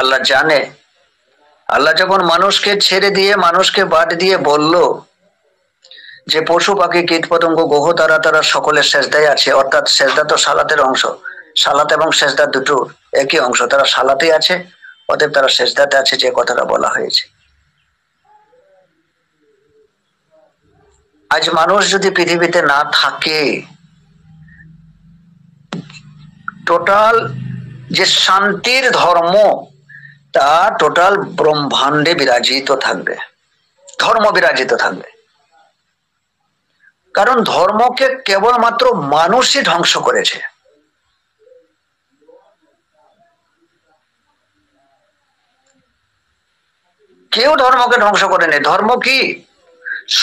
আল্লাহ জানে। আল্লাহ যখন মানুষকে ছেড়ে দিয়ে মানুষকে বাদ দিয়ে বলল যে পশু পাখি কীট পতঙ্গ গ্রহ তারা তারা সকলের সেজদায় আছে, অর্থাৎ সেজদা তো সালাতের অংশ, সালাত এবং সেজদা দুটো একই অংশ, তারা সালাতে আছে, অতএব তারা সেজদাতে আছে, যে কথাটা বলা হয়েছে। আজ মানুষ যদি পৃথিবীতে না থাকে, টোটাল যে শান্তির ধর্ম তা টোটাল ব্রহ্মাণ্ডে বিরাজিত থাকবে, ধর্ম বিরাজিত থাকবে। কারণ ধর্মকে কেবলমাত্র মানুষই ধ্বংস করেছে। কেউ ধর্মকে ধ্বংস করেনি। ধর্ম কি?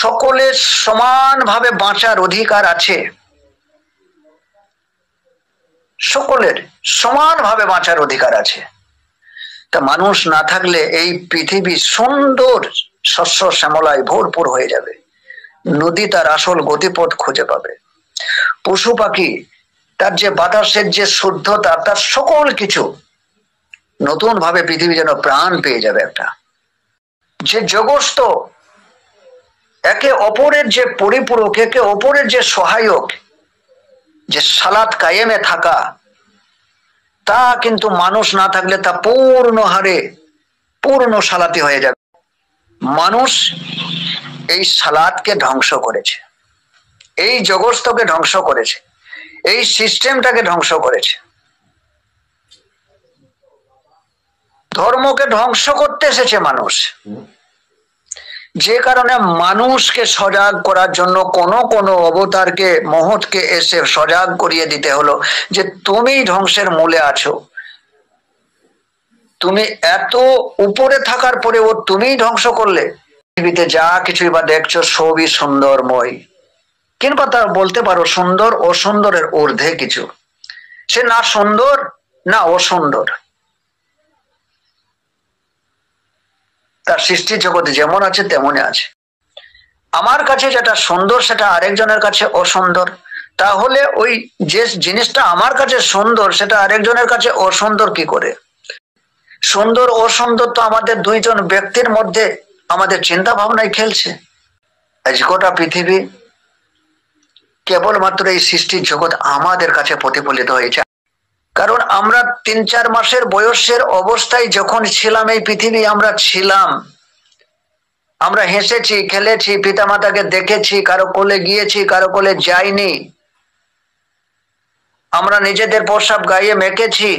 সকলের সমানভাবে বাঁচার অধিকার আছে, সকলের সমানভাবে বাঁচার অধিকার আছে। তা মানুষ না থাকলে এই পৃথিবী সুন্দর শস্য শ্যামলায় ভরপুর হয়ে যাবে, নদী তার আসল গতিপথ খুঁজে পাবে, পশু পাখি তার যে বাতাসের যে শুদ্ধতা, তার সকল কিছু নতুন ভাবে পৃথিবী যেন প্রাণ পেয়ে যাবে। একটা যে জগৎ একে অপরের যে পরিপূরক, একে অপরের যে সহায়ক, যে সালাত কায়েমে থাকা, তা কিন্তু মানুষ না থাকলে তা পূর্ণ হারে পূর্ণ সালাতি হয়ে যাবে। মানুষ এই সালাতকে ধ্বংস করেছে, এই জগৎকে ধ্বংস করেছে, এই সিস্টেমটাকে ধ্বংস করেছে, ধর্মকে ধ্বংস করতে এসেছে মানুষ। যে কারণে মানুষকে সজাগ করার জন্য কোন কোন অবতারকে মহৎকে এসে সজাগ করিয়ে দিতে হলো যে তুমি ধ্বংসের মূলে আছো, তুমি এত উপরে থাকার পরেও তুমি ধ্বংস করলে। পৃথিবীতে যা কিছুই বা দেখছো সবই সুন্দরময়, কিংবা তা বলতে পারো সুন্দর ও সুন্দরের ঊর্ধ্বে কিছু, সে না সুন্দর না অসুন্দর। তার সৃষ্টি জগতে যেমন আছে তেমনই আছে। আমার কাছে যেটা সুন্দর সেটা আরেকজনের কাছে অসুন্দর, তাহলে ওই যে জিনিসটা আমার কাছে সুন্দর সেটা আরেকজনের কাছে অসুন্দর কি করে? সুন্দর অসুন্দর তো আমাদের দুইজন ব্যক্তির মধ্যে আমাদের চিন্তা ভাবনায় খেলছে। আজ গোটা পৃথিবী কেবলমাত্র এই সৃষ্টির জগৎ আমাদের কাছে প্রতিফলিত হয়েছে। কারণ আমরা 3-4 মাসের বয়সের অবস্থায় যখন ছিলাম এই পৃথিবী আমরা ছিলাম, আমরা হেসেছি, খেলেছি, পিতামাতাকে দেখেছি, কারো কোলে গিয়েছি, কারো কোলে যাইনি, আমরা নিজেদের প্রস্রাব গায়ে মেখেছি,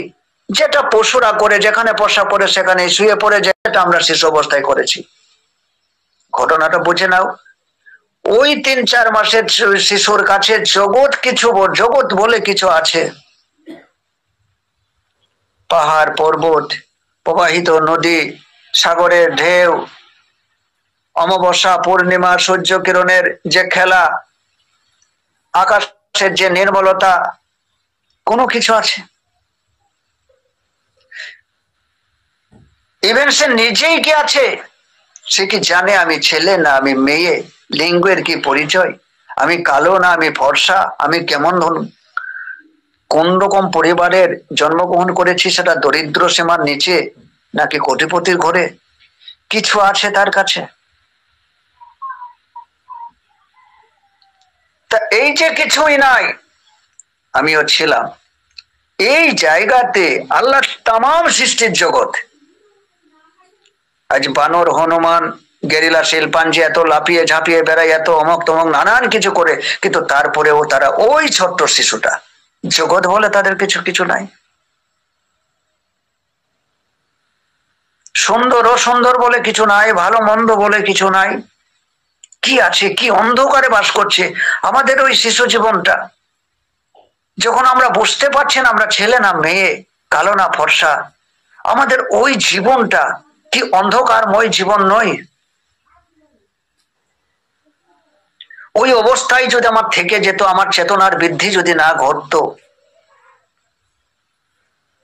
যেটা পশুরা করে, যেখানে প্রস্রাব পড়ে সেখানে শুয়ে পড়ে, যেটা আমরা শিশু অবস্থায় করেছি। ঘটনাটা বুঝে নাও, ওই 3-4 মাসের শিশুর কাছে জগৎ কিছু, জগৎ বলে কিছু আছে। পাহাড় পর্বত, প্রবাহিত নদী, সাগরের ঢেউ, অমাবস্যা পূর্ণিমা সূর্য কিরণের যে খেলা, আকাশের যে নির্মলতা, কোনো কিছু আছে? ইভেন সে নিজেই কি আছে? সে কি জানে আমি ছেলে না আমি মেয়ে, লিঙ্গের কি পরিচয়, আমি কালো না আমি ফর্সা, আমি কেমন কোন রকম পরিবারের জন্মগ্রহণ করেছি, সেটা দরিদ্র সীমার নিচে নাকি কোটিপতির ঘরে? কিছু আছে তার কাছে? তা এই যে কিছুই নাই, আমিও ছিলাম এই জায়গাতে। আল্লাহ তামাম সৃষ্টির জগৎ, আজ বানর, হনুমান, গেরিলা, শিল্পাঞ্জি এত লাফিয়ে ঝাঁপিয়ে বেড়ায়, এত অমক তমক নানান কিছু করে, কিন্তু তারপরেও তারা ওই ছোট্ট শিশুটা। জগৎ বলে তাদের কিছু কিছু নাই, সুন্দর অসুন্দর বলে কিছু নাই, ভালো মন্দ বলে কিছু নাই। কি আছে? কি অন্ধকারে বাস করছে আমাদের ওই শিশু জীবনটা, যখন আমরা বুঝতে পারছি না আমরা ছেলে না মেয়ে, কালো না ফর্সা। আমাদের ওই জীবনটা কি অন্ধকারময় জীবন নয়? ওই অবস্থায় যদি আমার থেকে যেত, আমার চেতনার বৃদ্ধি যদি না ঘটতো,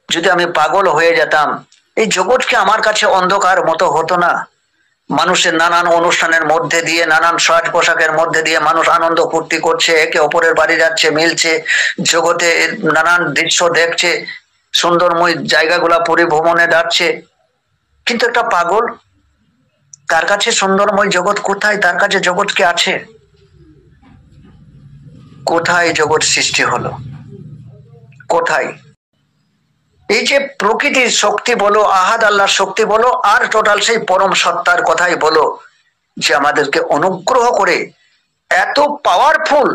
যদি আমি পাগল হয়ে যেতাম, এই জগৎকে আমার কাছে অন্ধকার মতো হতো না। মানুষের নানান অনুষ্ঠানের মধ্যে দিয়ে, নানান সাজ পোশাকের মধ্যে দিয়ে মানুষ আনন্দ ফুর্তি করছে, একে অপরের বাড়ি যাচ্ছে, মিলছে, জগতে নানান দৃশ্য দেখছে, সুন্দরময় জায়গাগুলা পরিভ্রমণে যাচ্ছে, কিন্তু একটা পাগল, তার কাছে সুন্দরময় জগৎ কোথায়? তার কাছে জগৎ কি আছে? কোথায় জগৎ সৃষ্টি হলো? কোথায়? এই যে প্রকৃতির শক্তি বলো, আহাদ আল্লাহর শক্তি বলো, আর টোটাল সেই পরম সত্তার কথাই বলো, যে আমাদেরকে অনুগ্রহ করে এত পাওয়ারফুল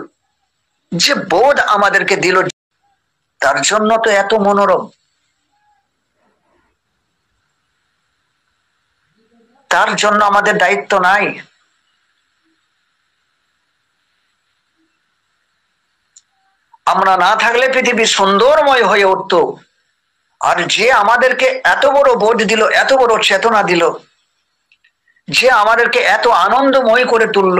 যে বোধ আমাদেরকে দিল, তার জন্য তো এত মনোরম। তার জন্য আমাদের দায়িত্ব নাই? আমরা না থাকলে পৃথিবী সুন্দরময় হয়ে উঠত। আর যে আমাদেরকে এত বড় বোধ দিল, এত বড় চেতনা দিল, যে আমাদেরকে এত আনন্দময় করে তুলল,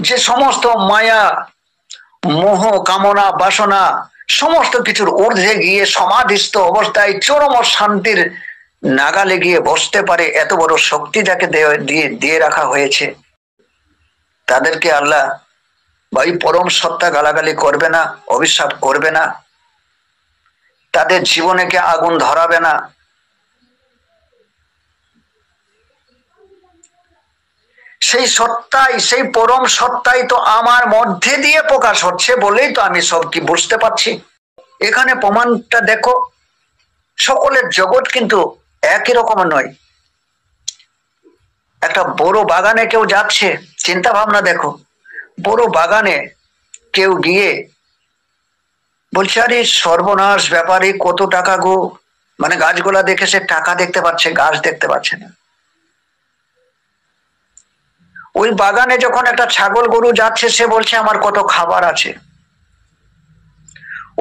যে সমস্ত মায়া মোহ কামনা বাসনা সমস্ত কিছুর ঊর্ধ্বে গিয়ে সমাধিস্থ অবস্থায় চরম শান্তির নাগালে গিয়ে বসতে পারে, এত বড় শক্তি যাকে দিয়ে রাখা হয়েছে, তাদেরকে আল্লাহ বা এই পরম সত্তা গালাগালি করবে না, অভিশাপ করবে না, তাদের জীবনে কে আগুন ধরাবে না? সেই সত্তাই, সেই পরম সত্তাই তো আমার মধ্যে দিয়ে প্রকাশ হচ্ছে বলেই তো আমি সব কি বুঝতে পারছি। এখানে প্রমাণটা দেখো, সকলের জগৎ কিন্তু একই রকম নয়। একটা বড় বাগানে কেউ যাচ্ছে, চিন্তা ভাবনা দেখো, বড় বাগানে কেউ গিয়ে বলছে, আরে সর্বনাশ ব্যাপারে, কত টাকা গো, মানে গাছগুলা দেখে সে টাকা দেখতে পাচ্ছে, গাছ দেখতে পাচ্ছে না। ওই বাগানে যখন একটা ছাগল গরু যাচ্ছে, সে বলছে আমার কত খাবার আছে।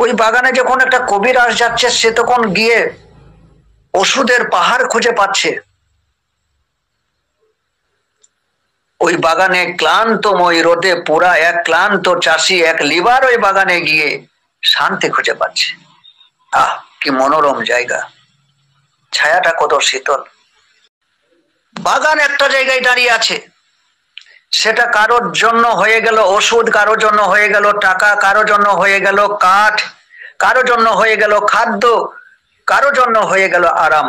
ওই বাগানে যখন একটা কবিরাজ যাচ্ছে, সে তখন গিয়ে ওষুধের পাহাড় খুঁজে পাচ্ছে। ওই বাগানে ক্লান্তময় রোদে পুরা এক ক্লান্ত চাষি এক লিবার ওই বাগানে গিয়ে শান্তি খুঁজে পাচ্ছে। আহ, কি মনোরম জায়গা, ছায়াটা কত শীতল। বাগান একটা জায়গায় দাঁড়িয়ে আছে, সেটা কারোর জন্য হয়ে গেল ওষুধ, কারোর জন্য হয়ে গেল টাকা, কারোর জন্য হয়ে গেল কাঠ, কারোর জন্য হয়ে গেল খাদ্য, কারোর জন্য হয়ে গেল আরাম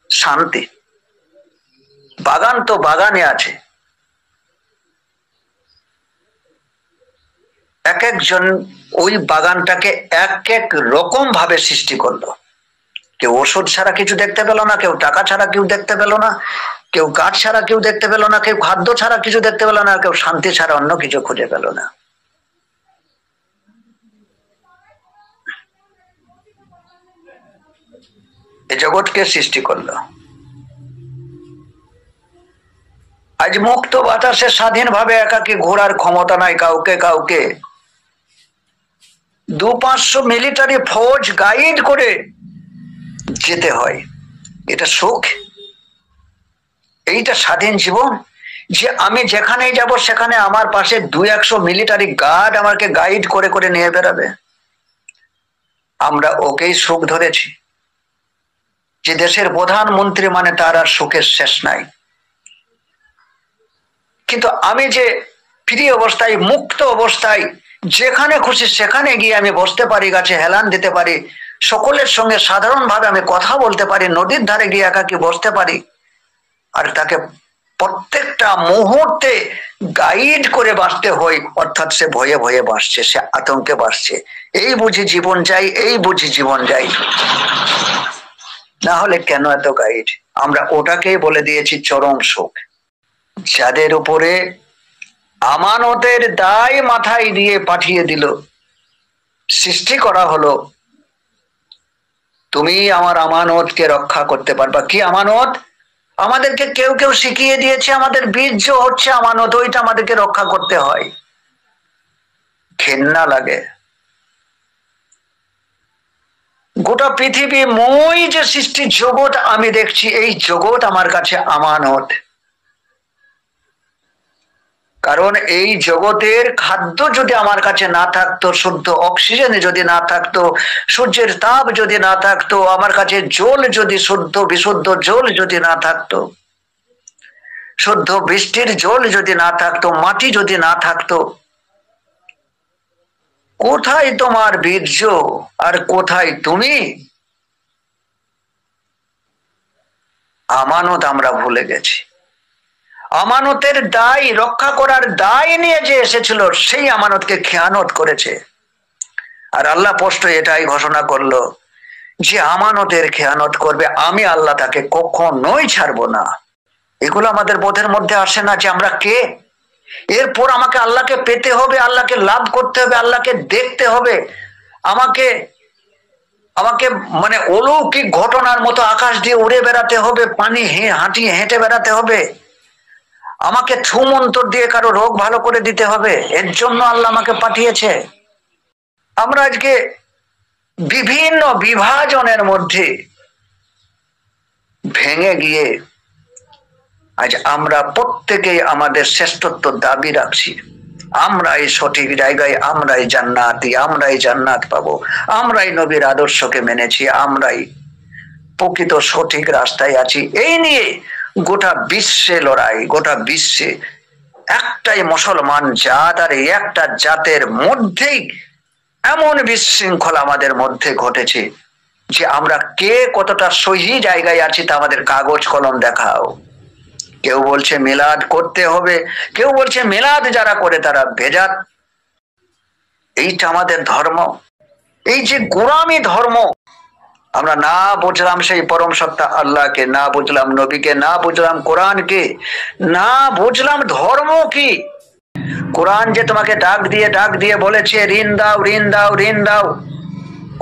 শান্তি। বাগান তো বাগানে আছে। এক একজন ওই বাগানটাকে এক এক রকম ভাবে সৃষ্টি করলো। কেউ ওষুধ ছাড়া কিছু দেখতে পেল না, কেউ টাকা ছাড়া কেউ দেখতে পেল না, কেউ কাঠ ছাড়া কেউ দেখতে পেল না, কেউ খাদ্য ছাড়া কিছু দেখতে পেল না, কেউ শান্তি ছাড়া অন্য কিছু খুঁজে পেল না। এই জগৎকে সৃষ্টি করলো। আজ মুক্ত বাতাসে স্বাধীনভাবে একাকি ঘোরার ক্ষমতা নাই কাউকে কাউকে। 200-500 মিলিটারি ফৌজ গাইড করে যেতে হয়। এটা সুখ? এইটা স্বাধীন জীবন? যে আমি যেখানেই যাব সেখানে আমার পাশে 200-100 মিলিটারি গার্ড আমাকে গাইড করে করে নিয়ে বেড়াবে? আমরা ওকেই সুখ ধরেছি, যে দেশের প্রধানমন্ত্রী মানে তার আর সুখের শেষ নাই। কিন্তু আমি যে ফ্রি অবস্থায়, মুক্ত অবস্থায়, যেখানে খুশি সেখানে গিয়ে আমি বসতে পারি, গাছে হেলান দিতে পারি, সকলের সঙ্গে সাধারণভাবে আমি কথা বলতে পারি, নদীর ধারে গিয়ে একাকি বসতে পারি, আর তাকে প্রত্যেকটা মুহূর্তে গাইড করে বাঁচতে হয়। অর্থাৎ সে ভয়ে ভয়ে বাঁচছে, সে আতঙ্কে বাঁচছে। এই বুঝি জীবন যাই, এই বুঝি জীবন যাই। না হলে কেন এত গাইড? আমরা ওটাকেই বলে দিয়েছি চরম সুখ। যাদের উপরে আমানতের দায় মাথায় দিয়ে পাঠিয়ে দিল, সৃষ্টি করা হলো, তুমি আমার আমানতকে রক্ষা করতে পারবা। কি আমানত? আমাদেরকে কেউ কেউ শিখিয়ে দিয়েছে আমাদের বীর্য হচ্ছে আমানত, ওইটা আমাদেরকে রক্ষা করতে হয়। ঘেন্না লাগে। গোটা পৃথিবী মই যে সৃষ্টির জগৎ আমি দেখছি, এই জগৎ আমার কাছে আমানত। কারণ এই জগতের খাদ্য যদি আমার কাছে না থাকতো, শুদ্ধ অক্সিজেন যদি না থাকতো, সূর্যের তাপ যদি না থাকতো, আমার কাছে জল যদি শুদ্ধ বিশুদ্ধ জল যদি না থাকতো, শুদ্ধ বৃষ্টির জল যদি না থাকতো, মাটি যদি না থাকতো, কোথায় তোমার বীর্য আর কোথায় তুমি? আমানত আমরা ভুলে গেছি। আমানতের দায় রক্ষা করার দায় নিয়ে যে এসেছিল সেই আমানতকে খেয়ানত করেছে। আর আল্লাহ স্পষ্ট এটাই ঘোষণা করলো যে আমানতের খেয়ানত করবে আমি আল্লাহ তাকে কখনোই ছাড়বো না। এগুলো আমাদের বোধের মধ্যে আসে না যে আমরা কে। এরপর আমাকে আল্লাহকে পেতে হবে, আল্লাহকে লাভ করতে হবে, আল্লাহকে দেখতে হবে, আমাকে আমাকে মানে অলৌকিক ঘটনার মতো আকাশ দিয়ে উড়ে বেড়াতে হবে, পানি হেঁটে বেড়াতে হবে, আমাকে ছুমন্তর দিয়ে কারো রোগ ভালো করে দিতে হবে। এর জন্য আল্লাহ আমাকে পাঠিয়েছে। আমরা আজকে বিভিন্ন বিভাজনের মধ্যে ভেঙে গিয়ে আজ আমরা প্রত্যেকেই আমাদের শ্রেষ্ঠত্ব দাবি রাখছি। আমরাই সঠিক জায়গায়, আমরাই জান্নাতি, আমরাই জান্নাত পাবো, আমরাই নবীর আদর্শকে মেনেছি, আমরাই প্রকৃত সঠিক রাস্তায় আছি। এই নিয়ে গোটা বিশ্বে লড়াই, গোটা বিশ্বে একটাই মুসলমান জাত, আর এই একটা জাতের মধ্যেই এমন বিশৃঙ্খলা আমাদের মধ্যে ঘটেছে যে আমরা কে কতটা সহি জায়গায় আছি তা আমাদের কাগজ কলম দেখাও। কেউ বলছে মিলাদ করতে হবে, কেউ বলছে মিলাদ যারা করে তারা বেজাত। এইটা আমাদের ধর্ম? এই যে গোলামি ধর্ম, আমরা না বুঝলাম সেই পরম সত্তা আল্লাহকে, না বুঝলাম নবীকে, না বুঝলাম কোরআনকে, না বুঝলাম ধর্ম কি। কোরআন যে তোমাকে ডাক দিয়ে বলেছে ঋণ দাও, ঋণ দাও, ঋণ দাও,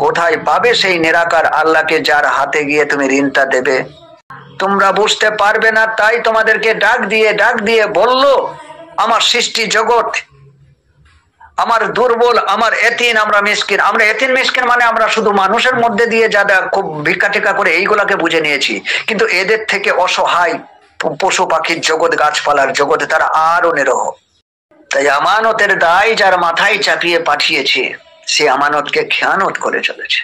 কোথায় পাবে সেই নিরাকার আল্লাহকে যার হাতে গিয়ে তুমি ঋণটা দেবে? তোমরা বুঝতে পারবে না, তাই তোমাদেরকে ডাক দিয়ে বলল আমার সৃষ্টি জগৎ, আমার দুর্বল, আমার এতিম, আমরা মিসকিন। আমরা এতিম মিসকিন মানে আমরা শুধু মানুষের মধ্যে দিয়ে যারা খুব ভিক্ষা টিকা করে এইগুলাকে বুঝে নিয়েছি, কিন্তু এদের থেকে অসহায় পশু পাখির জগৎ, গাছপালার জগতে তারা আরো নিরহ। তাই আমানতের দায় যার মাথায় চাপিয়ে পাঠিয়েছে সে আমানতকে খেয়ানত করে চলেছে।